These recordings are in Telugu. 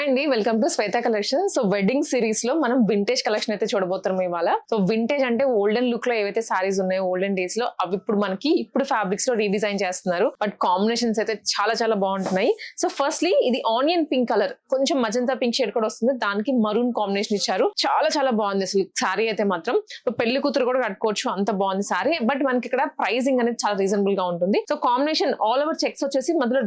అండి, welcome to Shweta collection. So wedding series లో మనం వింటేజ్ కలెక్షన్ అయితే చూడబోతున్నాం ఇవాళ. సో వింటేజ్ అంటే ఓల్డెన్ లుక్ లో ఏవైతే సారీస్ ఉన్నాయో ఓల్డెన్ డేస్ లో అవి ఇప్పుడు ఫ్యాబ్రిక్స్ లో రీడిజైన్ చేస్తున్నారు. బట్ కాంబినేషన్స్ అయితే చాలా చాలా బాగుంటున్నాయి. సో ఫస్ట్లీ ఇది ఆనియన్ పింక్ కలర్, కొంచెం మజంతా పింక్ షేడ్ కూడా వస్తుంది, దానికి మరూన్ కాంబినేషన్ ఇచ్చారు. చాలా చాలా బాగుంది అసలు సారీ అయితే మాత్రం. పెళ్లి కూతురు కూడా కట్టుకోవచ్చు, అంత బాగుంది సారీ. బట్ మనకి ఇక్కడ ప్రైసింగ్ అనేది చాలా రీజనబుల్ గా ఉంటుంది. So combination all over checks వచ్చేసి మధ్యలో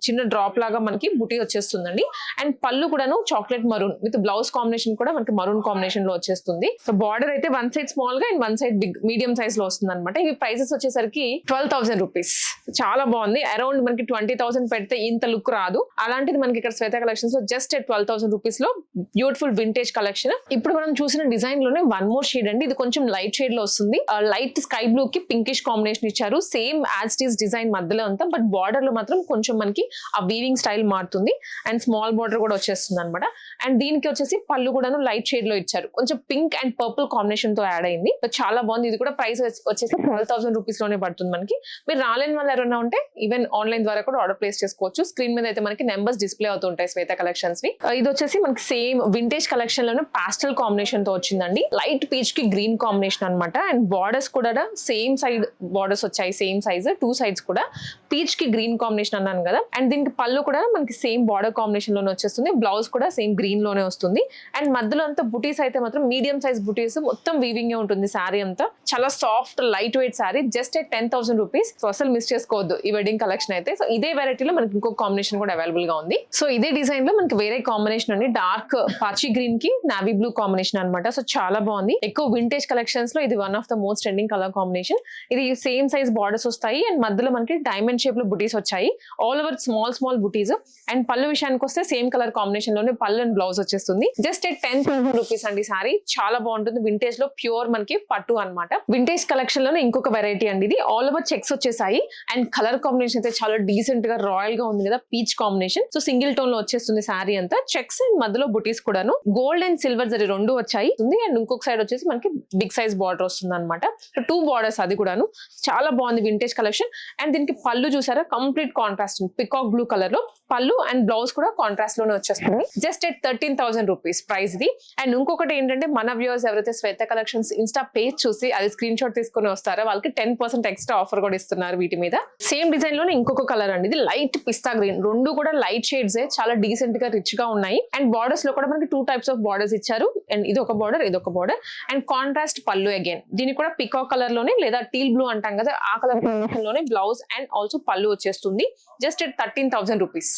చిన్న డ్రాప్ లాగా మనకి బుటీ వచ్చేస్తుందండి. అండ్ పళ్ళు కూడాను chocolate maroon with blouse combination కూడా మనకి మరూన్ కాంబినేషన్ లో వచ్చేస్తుంది. సో బార్డర్ అయితే వన్ సైడ్ స్మాల్ గా and one side big medium size లో వస్తుంది అనమాట. ఇవి ప్రైసెస్ వచ్చేసరికి 12,000 రూపీస్. చాలా బాగుంది. అరౌండ్ మనకి 20,000 పెడితే ఇంత లుక్ రాదు. అలాంటిది మనకి ఇక్కడ శ్వేత కలెక్షన్స్ లో జస్ట్ 12,000 రూపీస్ లో బ్యూటిఫుల్ వింటేజ్ కలెక్షన్. ఇప్పుడు మనం చూసిన డిజైన్ లోనే వన్ మోర్ షేడ్ అండి. ఇది కొంచెం లైట్ షేడ్ లో వస్తుంది. లైట్ స్కై బ్లూ కి పింకిష్ కాంబినేషన్ ఇచ్చారు. Same as it is design మధ్యలో అంతా, బట్ బార్డర్ లో మాత్రం కొంచెం మనకి ఆ వీవింగ్ స్టైల్ మారుతుంది అండ్ స్మాల్ బార్డర్ కూడా వచ్చేస్తుంది అనమాట. అండ్ దీనికి వచ్చేసి పళ్ళు కూడా లైట్ షేడ్ లో ఇచ్చారు, కొంచెం పింక్ అండ్ పర్పుల్ కాంబినేషన్ తో యాడ్ అయింది. చాలా బాగుంది. ఇది కూడా ప్రైస్ వచ్చేసి 12,000 రూపీస్ లోనే పడుతుంది మనకి. మీరు రాలేని వాళ్ళు ఎవరైనా ఉంటే ఈవెన్ ఆన్లైన్ ద్వారా కూడా ఆర్డర్ ప్లేస్ చేసుకోవచ్చు. స్క్రీన్ మీద అయితే మనకి నెంబర్స్ డిస్ప్లే అవుతుంటాయి శ్వేత కలెక్షన్స్ వి. ఇది వచ్చేసి మనకి సేమ్ వింటేజ్ కలెక్షన్ లోనే పాస్టల్ కాంబినేషన్ తో వచ్చిందండి. లైట్ పీచ్ కి గ్రీన్ కాంబినేషన్ అనమాట. అండ్ బార్డర్స్ కూడా సేమ్ సైడ్ బార్డర్స్ వచ్చాయి, సేమ్ సైజ్, టూ సైడ్స్ కూడా పీచ్ కి గ్రీన్ కాంబినేషన్ అన్నాను కదా. అండ్ దీనికి పళ్ళు కూడా మనకి సేమ్ బార్డర్ కాంబినేషన్ లోనే వచ్చేస్తుంది. బ్లౌజ్ కూడా సేమ్ గ్రీన్ లోనే వస్తుంది. అండ్ మధ్యలో అంతా బుటీస్ అయితే మాత్రం మీడియం సైజ్ బుటీస్, మొత్తం వీవింగ్ ఉంటుంది సారీ అంతా. చాలా soft light weight sorry, just 10,000 rupees. So అసలు మిస్ చేసుకోవద్దు ఈ వెడ్డింగ్ కలెక్షన్ అయితే. సో ఇదే వెరైటీలో మనకి ఇంకో కాంబినేషన్ కూడా అవైలబుల్ గా ఉంది. సో ఇదే డిజైన్ లో మనకి వేరే కాంబినేషన్ అండి. డార్క్ పాచి గ్రీన్ కి నావీ బ్లూ కాంబినేషన్ అనమాట. సో చాలా బాగుంది. ఎక్కువ వింటేజ్ కలెక్షన్స్ లో ఇది one of the most trending colour combination. ఇది సేమ్ సైజ్ బార్డర్స్ వస్తాయి అండ్ మధ్యలో మనకి డైమండ్ షేప్ లో బుటీస్ వచ్చాయి. All over small small buttis. And పళ్ళు విషయానికి వస్తే సేమ్ కలర్ కాంబినేషన్ లోనే పళ్ళు అండ్ బ్లౌజ్ వచ్చేస్తుంది. జస్ట్ 10,000 రూపీస్ అండి సారీ. చాలా బాగుంటుంది. వింటేజ్ లో ప్యూర్ మనకి పట్టు అనమాట. వింటేజ్ కలెక్షన్ లోనే ఇంకొక వెరైటీ అండి. ఇది ఆల్ ఓవర్ చెక్స్ వచ్చేసాయి అండ్ కలర్ కాంబినేషన్ అయితే చాలా డీసెంట్ గా రాయల్ గా ఉంది కదా, peach combination. So single tone లో వచ్చేస్తుంది సారీ అంతా. చెక్స్ అండ్ మధ్యలో బుటీస్ కూడాను గోల్డ్ అండ్ సిల్వర్ జరీ రెండు వచ్చాయి. అండ్ ఇంకొక సైడ్ వచ్చేసి మనకి బిగ్ సైజ్ బార్డర్ వస్తుంది అనమాట. టూ బార్డర్స్ అది కూడాను. చాలా బాగుంది వింటేజ్ కలెక్షన్. అండ్ దీనికి పళ్ళు చూసారా, complete contrast peacock blue colour లో పళ్ళు అండ్ బ్లౌజ్ కూడా కాంట్రాస్ట్ లోనే వచ్చేస్తుంది. జస్ట్ 13,000 రూపీస్ ప్రైస్ ఇది. అండ్ ఇంకొకటి ఏంటంటే, మన వ్యూవర్స్ ఎవరైతే శ్వేత కలెక్షన్స్ ఇన్స్టా పేజ్ చూసి అది స్క్రీన్ షాట్ తీసుకుని వస్తారో వాళ్ళకి 10% ఎక్స్ట్రా ఆఫర్ కూడా ఇస్తున్నారు వీటి మీద. సేమ్ డిజైన్ లోనే ఇంకొక కలర్ అండి. ఇది లైట్ పిస్తా గ్రీన్. రెండు కూడా లైట్ షేడ్స్, చాలా డీసెంట్ గా రిచ్ గా ఉన్నాయి. అండ్ బార్డర్స్ లో కూడా మనకి 2 టైప్స్ ఆఫ్ బార్డర్స్ ఇచ్చారు. అండ్ ఇది ఒక బార్డర్, ఇది ఒక బార్డర్. అండ్ కాంట్రాస్ట్ పళ్ళు అగైన్. దీనికి కూడా పికాక్ కలర్ లోనే లేదా టీల్ బ్లూ అంటాం కదా, ఆ కలర్ లోనే బ్లౌజ్ అండ్ ఆల్సో పళ్ళు వచ్చేస్తుంది. Just 13,000 rupees.